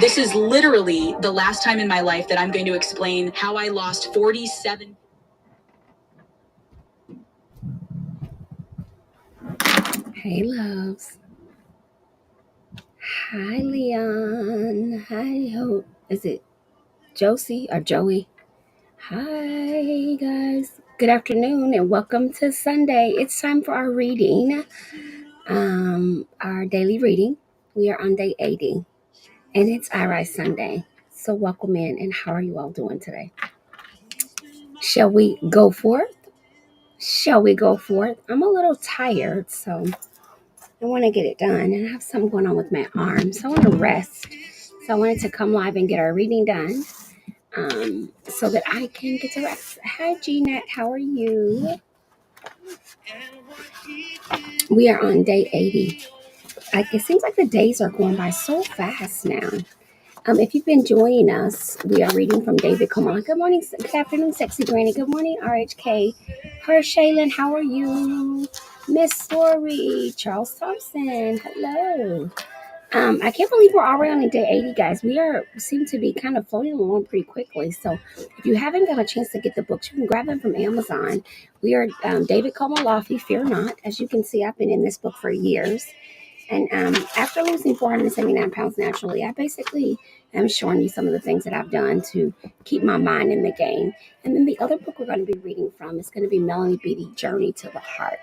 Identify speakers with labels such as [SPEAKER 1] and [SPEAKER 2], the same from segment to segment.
[SPEAKER 1] This is literally the last time in my life that I'm going to explain how I lost 47. Hey, loves. Hi, Leon. Hi, Hope. Is it Josie or Joey? Hi, guys. Good afternoon and welcome to Sunday. It's time for our reading, our daily reading. We are on day 80 and it's I.R.I.S.E Sunday. So welcome in, and how are you all doing today? Shall we go forth? I'm a little tired, so I want to get it done, and I have something going on with my arm, so I want to rest. So I wanted to come live and get our reading done, so that I can get to rest. Hi, Jeanette. How are you? We are on day 80. It seems like the days are going by so fast now. If you've been joining us, we are reading from David Coman. Good morning, good afternoon, Sexy Granny. Good morning, RHK. Her Shaylin, how are you? Miss Story, Charles Thompson, hello. I can't believe we're already on day 80, guys. We seem to be kind of floating along pretty quickly. So if you haven't got a chance to get the books, you can grab them from Amazon. We are David Coman, Fear Not. As you can see, I've been in this book for years. And after losing 479 pounds naturally, I basically am showing you some of the things that I've done to keep my mind in the game. And then the other book we're going to be reading from is going to be Melanie Beattie, Journey to the Heart.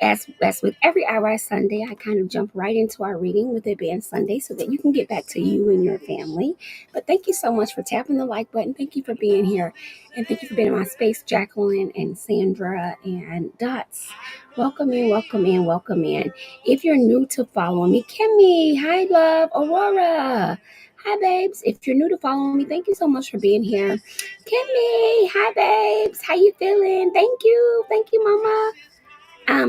[SPEAKER 1] As with every I.R.I.S.E Sunday, I kind of jump right into our reading with it being Sunday so that you can get back to you and your family. But thank you so much for tapping the like button. Thank you for being here. And thank you for being in my space, Jacqueline and Sandra and Dots. Welcome in, welcome in, welcome in. If you're new to following me, Kimmy, hi, love, Aurora. Hi, babes. If you're new to following me, thank you so much for being here. Kimmy, hi, babes. How you feeling? Thank you. Thank you, mama.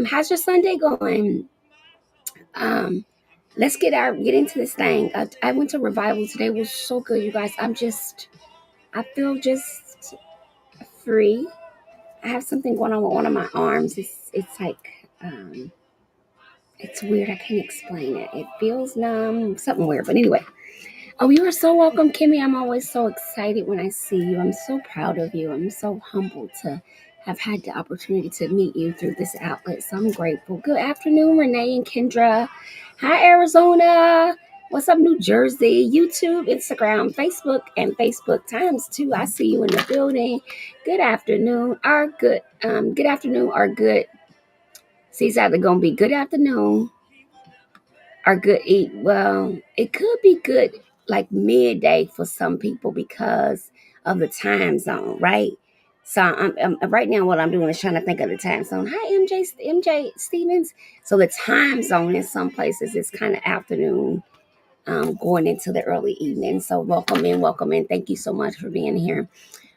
[SPEAKER 1] How's your Sunday going? Let's get into this thing. I went to revival today. It was so good, you guys. I feel just free. I have something going on with one of my arms. It's like, it's weird. I can't explain it. It feels numb, something weird. But anyway, oh, you are so welcome, Kimmy. I'm always so excited when I see you. I'm so proud of you. I'm so humbled to have had the opportunity to meet you through this outlet. So I'm grateful. Good afternoon, Renee and Kendra. Hi, Arizona. What's up, New Jersey? YouTube, Instagram, Facebook, and Facebook times 2. I see you in the building. Good afternoon. Good afternoon or good. See, it's either going to be good afternoon or good eat. Well, it could be good like midday for some people because of the time zone, right? So I'm right now what I'm doing is trying to think of the time zone. Hi, MJ Stevens. So the time zone in some places is kind of afternoon, going into the early evening. So welcome in. Thank you so much for being here.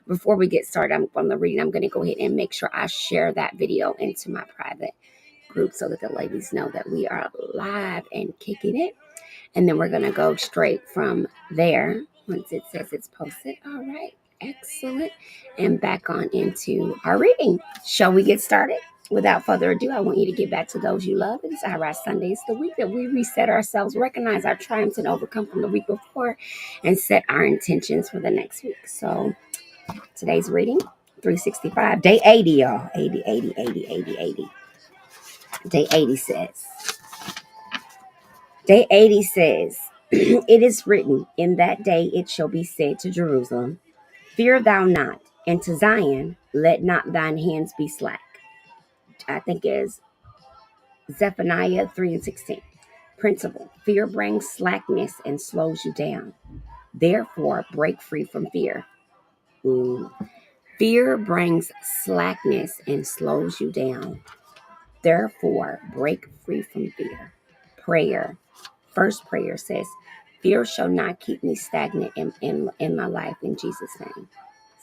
[SPEAKER 1] Before we get started from the reading, I'm going to go ahead and make sure I share that video into my private group so that the ladies know that we are live and kicking it. And then we're going to go straight from there once it says it's posted. All right. Excellent. And back on into our reading. Shall we get started? Without further ado, I want you to get back to those you love. It's I.R.I.S.E Sunday. It's the week that we reset ourselves, recognize our triumphs, and overcome from the week before, and set our intentions for the next week. So today's reading, 365, day 80, y'all. 80. Day 80 says, it is written, in that day it shall be said to Jerusalem, fear thou not, and to Zion, let not thine hands be slack. I think is Zephaniah 3:16. Principle, fear brings slackness and slows you down. Therefore, break free from fear. Fear brings slackness and slows you down. Therefore, break free from fear. Prayer. First prayer says, fear shall not keep me stagnant in my life in Jesus' name.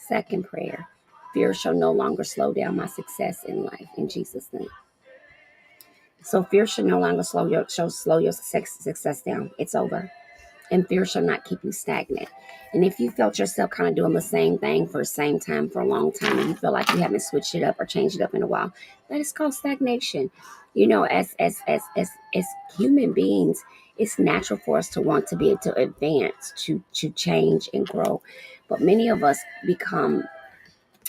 [SPEAKER 1] Second prayer, fear shall no longer slow down my success in life in Jesus' name. So fear should no longer slow your success down. It's over. And fear shall not keep you stagnant. And if you felt yourself kind of doing the same thing for the same time for a long time, and you feel like you haven't switched it up or changed it up in a while, that is called stagnation. You know, as human beings, It's natural for us to want to be able to advance, to change and grow. But many of us become,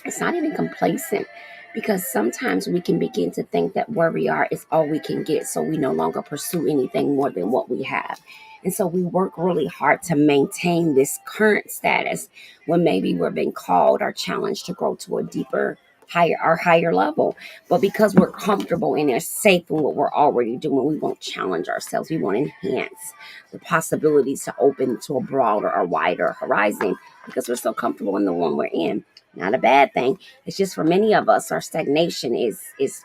[SPEAKER 1] it's not even complacent, because sometimes we can begin to think that where we are is all we can get, so we no longer pursue anything more than what we have. And so we work really hard to maintain this current status when maybe we're being called or challenged to grow to a deeper, higher level. But because we're comfortable and are safe in what we're already doing, we won't challenge ourselves. We won't enhance the possibilities to open to a broader or wider horizon, because we're so comfortable in the one we're in. Not a bad thing. It's just, for many of us, our stagnation is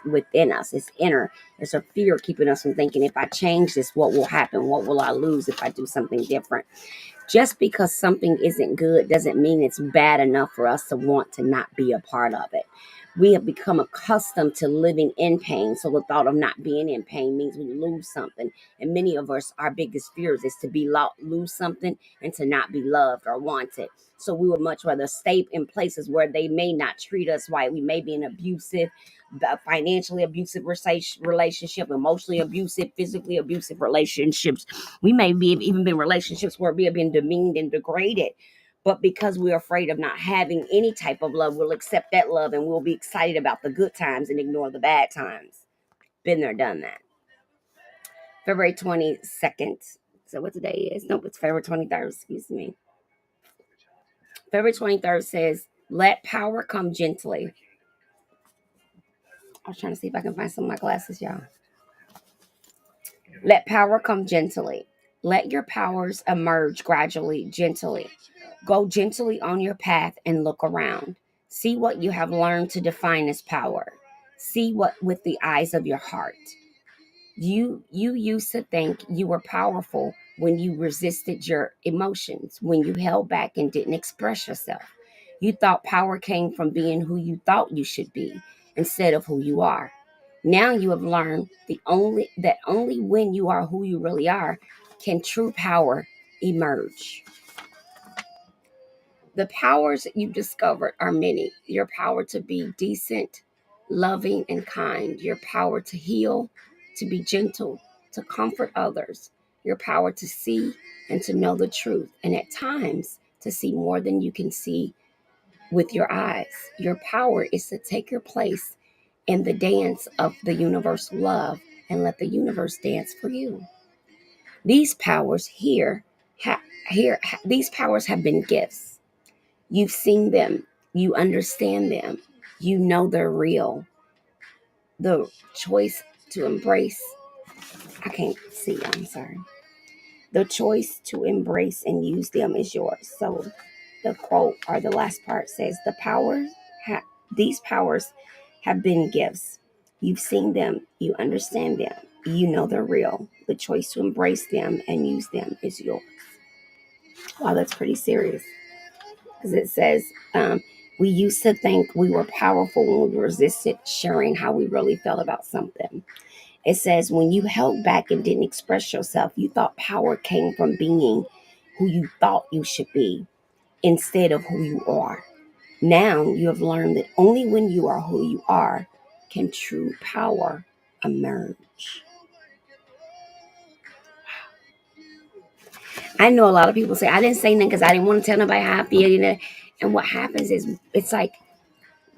[SPEAKER 1] within us. It's inner. There's a fear keeping us from thinking, if I change this, what will happen? What will I lose if I do something different? Just because something isn't good doesn't mean it's bad enough for us to want to not be a part of it. We have become accustomed to living in pain. So the thought of not being in pain means we lose something. And many of us, our biggest fears is to lose something and to not be loved or wanted. So we would much rather stay in places where they may not treat us right. We may be in abusive, financially abusive relationship, emotionally abusive, physically abusive relationships. We may be even been relationships where we have been demeaned and degraded. But because we're afraid of not having any type of love, we'll accept that love and we'll be excited about the good times and ignore the bad times. Been there, done that. February 22nd. So what today is? Nope, it's February 23rd. Excuse me. February 23rd says, let power come gently. I was trying to see if I can find some of my glasses, y'all. Let power come gently. Let your powers emerge gradually, gently. Go gently on your path and look around. See what you have learned to define as power. See what with the eyes of your heart. You used to think you were powerful when you resisted your emotions, when you held back and didn't express yourself. You thought power came from being who you thought you should be instead of who you are. Now you have learned only when you are who you really are can true power emerge. The powers that you've discovered are many. Your power to be decent, loving, and kind. Your power to heal, to be gentle, to comfort others. Your power to see and to know the truth. And at times, to see more than you can see with your eyes. Your power is to take your place in the dance of the universal love and let the universe dance for you. These powers these powers have been gifts. You've seen them, you understand them, you know they're real. The choice to embrace, I can't see, I'm sorry. The choice to embrace and use them is yours. So the quote, or the last part, says, these powers have been gifts. You've seen them, you understand them, you know they're real. The choice to embrace them and use them is yours. Wow, that's pretty serious. Because it says, we used to think we were powerful when we resisted sharing how we really felt about something. It says, when you held back and didn't express yourself, you thought power came from being who you thought you should be instead of who you are. Now you have learned that only when you are who you are can true power emerge. I know a lot of people say, I didn't say nothing because I didn't want to tell nobody how I feel. And what happens is, it's like,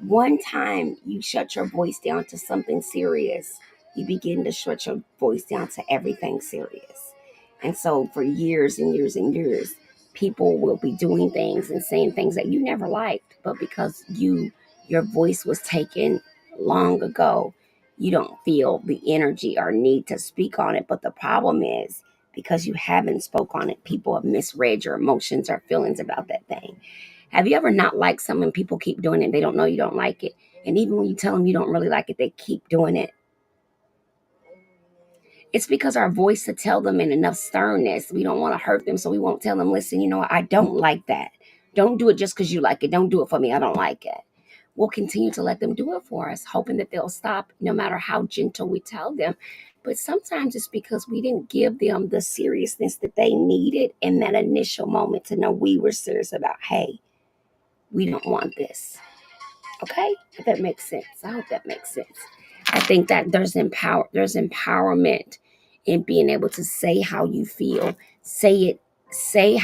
[SPEAKER 1] one time you shut your voice down to something serious, you begin to shut your voice down to everything serious. And so for years and years and years, people will be doing things and saying things that you never liked, but because your voice was taken long ago, you don't feel the energy or need to speak on it. But the problem is, because you haven't spoke on it, people have misread your emotions or feelings about that thing. Have you ever not liked something, people keep doing it, they don't know you don't like it? And even when you tell them you don't really like it, they keep doing it. It's because our voice to tell them in enough sternness, we don't want to hurt them, so we won't tell them, listen, you know what, I don't like that. Don't do it just because you like it. Don't do it for me. I don't like it. We'll continue to let them do it for us, hoping that they'll stop no matter how gentle we tell them. But sometimes it's because we didn't give them the seriousness that they needed in that initial moment to know we were serious about, hey, we don't want this. Okay, if that makes sense. I hope that makes sense. I think that there's empowerment and being able to say how you feel. Say it, say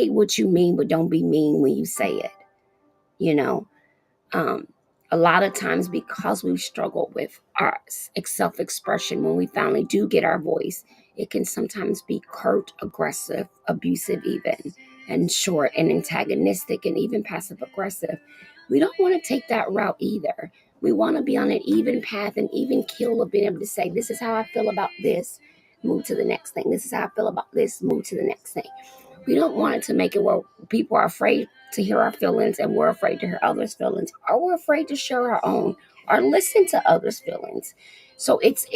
[SPEAKER 1] what you mean, but don't be mean when you say it. You know, um, a lot of times because we've struggled with our self-expression, when we finally do get our voice, it can sometimes be curt, aggressive, abusive even, and short and antagonistic and even passive aggressive. We don't want to take that route either. We want to be on an even path and even keel of being able to say, this is how I feel about this, move to the next thing. This is how I feel about this, move to the next thing. We don't want it to make it where people are afraid to hear our feelings and we're afraid to hear others' feelings, or we're afraid to share our own or listen to others' feelings. So it's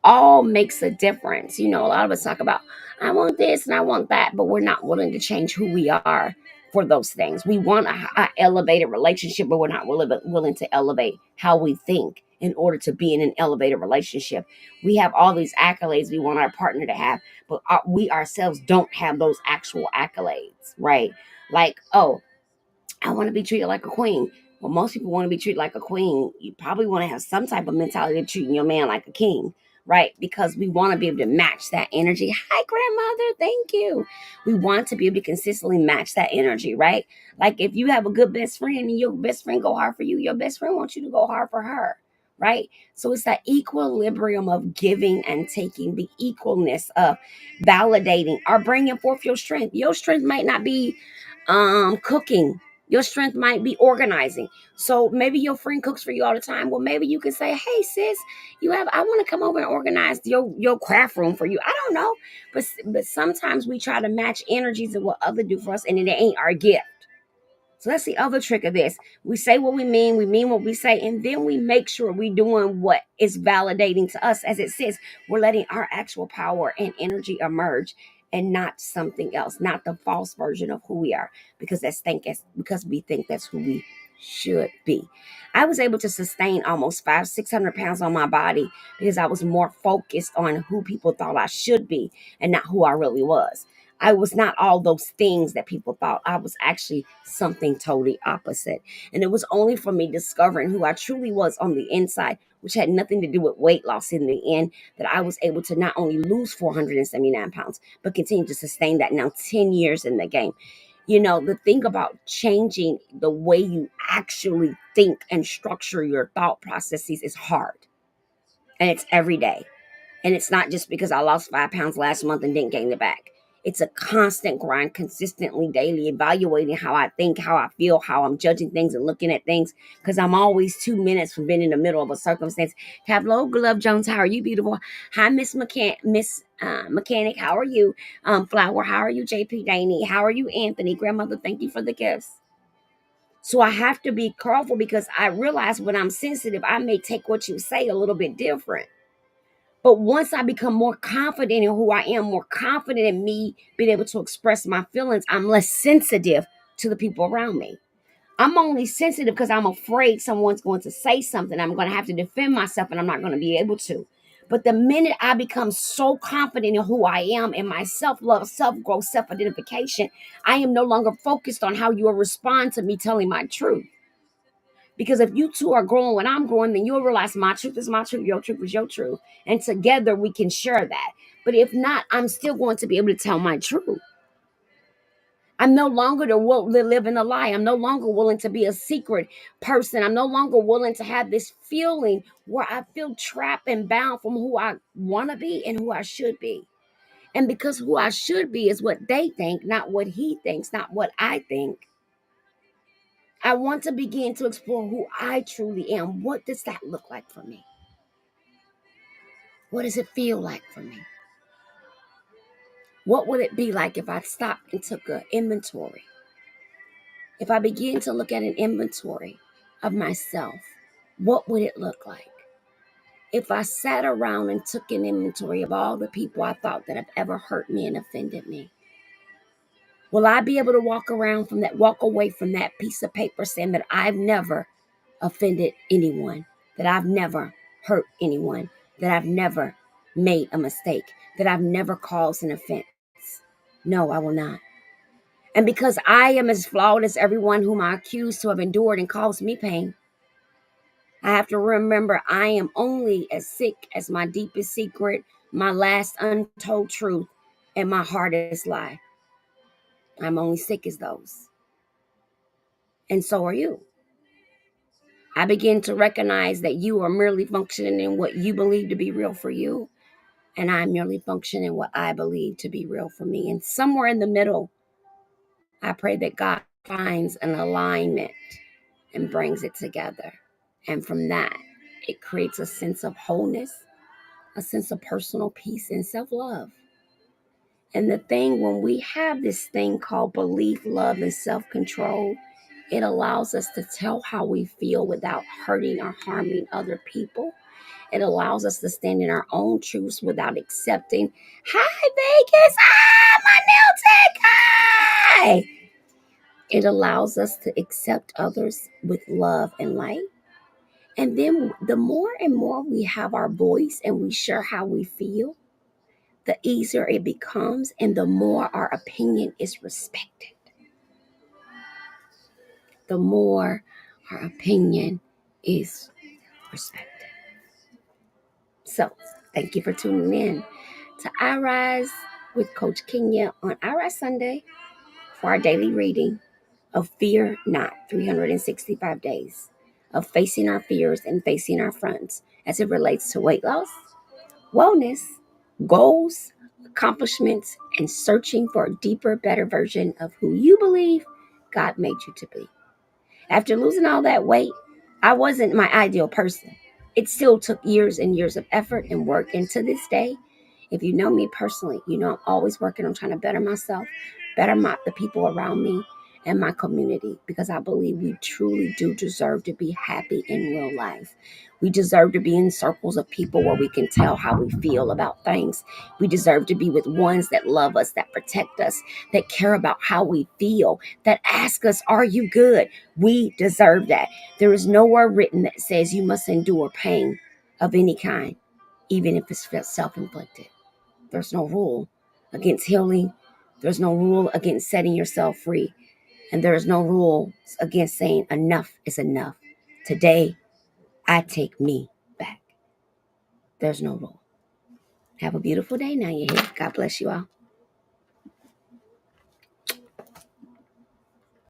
[SPEAKER 1] all makes a difference. You know, a lot of us talk about I want this and I want that, but we're not willing to change who we are for those things. We want a elevated relationship, but we're not willing to elevate how we think in order to be in an elevated relationship. We have all these accolades we want our partner to have, but we ourselves don't have those actual accolades, right? Like, oh, I want to be treated like a queen. Well, most people want to be treated like a queen. You probably want to have some type of mentality of treating your man like a king, right? Because we want to be able to match that energy. Hi, grandmother. Thank you. We want to be able to consistently match that energy, right? Like if you have a good best friend and your best friend go hard for you, your best friend wants you to go hard for her, right? So it's that equilibrium of giving and taking, the equalness of validating or bringing forth your strength. Your strength might not be cooking. Your strength might be organizing. So maybe your friend cooks for you all the time. Well, maybe you can say, hey sis, I want to come over and organize your craft room for you. I don't know. But sometimes we try to match energies of what others do for us, and it ain't our gift. So that's the other trick of this. We say what we mean what we say, and then we make sure we're doing what is validating to us. As it says, we're letting our actual power and energy emerge and not something else, not the false version of who we are, because because we think that's who we should be. I was able to sustain almost 500-600 pounds on my body because I was more focused on who people thought I should be and not who I really was. I was not all those things that people thought. I was actually something totally opposite. And it was only for me discovering who I truly was on the inside, which had nothing to do with weight loss in the end, that I was able to not only lose 479 pounds, but continue to sustain that now 10 years in the game. You know, the thing about changing the way you actually think and structure your thought processes is hard. And it's every day. And it's not just because I lost 5 pounds last month and didn't gain it back. It's a constant grind, consistently, daily, evaluating how I think, how I feel, how I'm judging things and looking at things. Because I'm always 2 minutes from being in the middle of a circumstance. Hello, Glove Jones. How are you, beautiful? Hi, Miss Mechanic. How are you? Flower. How are you, JP Daney? How are you, Anthony? Grandmother, thank you for the gifts. So I have to be careful because I realize when I'm sensitive, I may take what you say a little bit different. But once I become more confident in who I am, more confident in me being able to express my feelings, I'm less sensitive to the people around me. I'm only sensitive because I'm afraid someone's going to say something. I'm going to have to defend myself and I'm not going to be able to. But the minute I become so confident in who I am and my self love, self growth, self identification, I am no longer focused on how you will respond to me telling my truth. Because if you two are growing when I'm growing, then you'll realize my truth is my truth, your truth is your truth. And together we can share that. But if not, I'm still going to be able to tell my truth. I'm no longer to live in a lie. I'm no longer willing to be a secret person. I'm no longer willing to have this feeling where I feel trapped and bound from who I want to be and who I should be. And because who I should be is what they think, not what he thinks, not what I think. I want to begin to explore who I truly am. What does that look like for me? What does it feel like for me? What would it be like if I stopped and took an inventory? If I begin to look at an inventory of myself, what would it look like? If I sat around and took an inventory of all the people I thought that have ever hurt me and offended me, will I be able to walk away from that piece of paper saying that I've never offended anyone, that I've never hurt anyone, that I've never made a mistake, that I've never caused an offense? No, I will not. And because I am as flawed as everyone whom I accuse to have endured and caused me pain, I have to remember I am only as sick as my deepest secret, my last untold truth, and my hardest lie. I'm only sick as those. And so are you. I begin to recognize that you are merely functioning in what you believe to be real for you, and I'm merely functioning in what I believe to be real for me. And somewhere in the middle, I pray that God finds an alignment and brings it together. And from that, it creates a sense of wholeness, a sense of personal peace and self-love. And the thing, when we have this thing called belief, love, and self-control, it allows us to tell how we feel without hurting or harming other people. It allows us to stand in our own truths without accepting, hi, Vegas, my nail tech, hi. It allows us to accept others with love and light. And then the more and more we have our voice and we share how we feel, the easier it becomes and the more our opinion is respected. The more our opinion is respected. So, thank you for tuning in to I.R.I.S.E with Coach Kenya on I.R.I.S.E Sunday for our daily reading of Fear Not, 365 days of facing our fears and facing our fronts as it relates to weight loss, wellness, goals, accomplishments, and searching for a deeper, better version of who you believe God made you to be. After losing all that weight, I wasn't my ideal person. It still took years and years of effort and work. And to this day, if you know me personally, you know I'm always working on trying to better myself, better the people around me and my community, because I believe we truly do deserve to be happy in real life. We deserve to be in circles of people where we can tell how we feel about things. We deserve to be with ones that love us, that protect us, that care about how we feel, that ask us, are you good? We deserve that. There is nowhere written that says you must endure pain of any kind, even if it's self-inflicted. There's no rule against healing. There's no rule against setting yourself free. And there is no rule against saying enough is enough. Today, I take me back. There's no rule. Have a beautiful day now, you hear? God bless you all.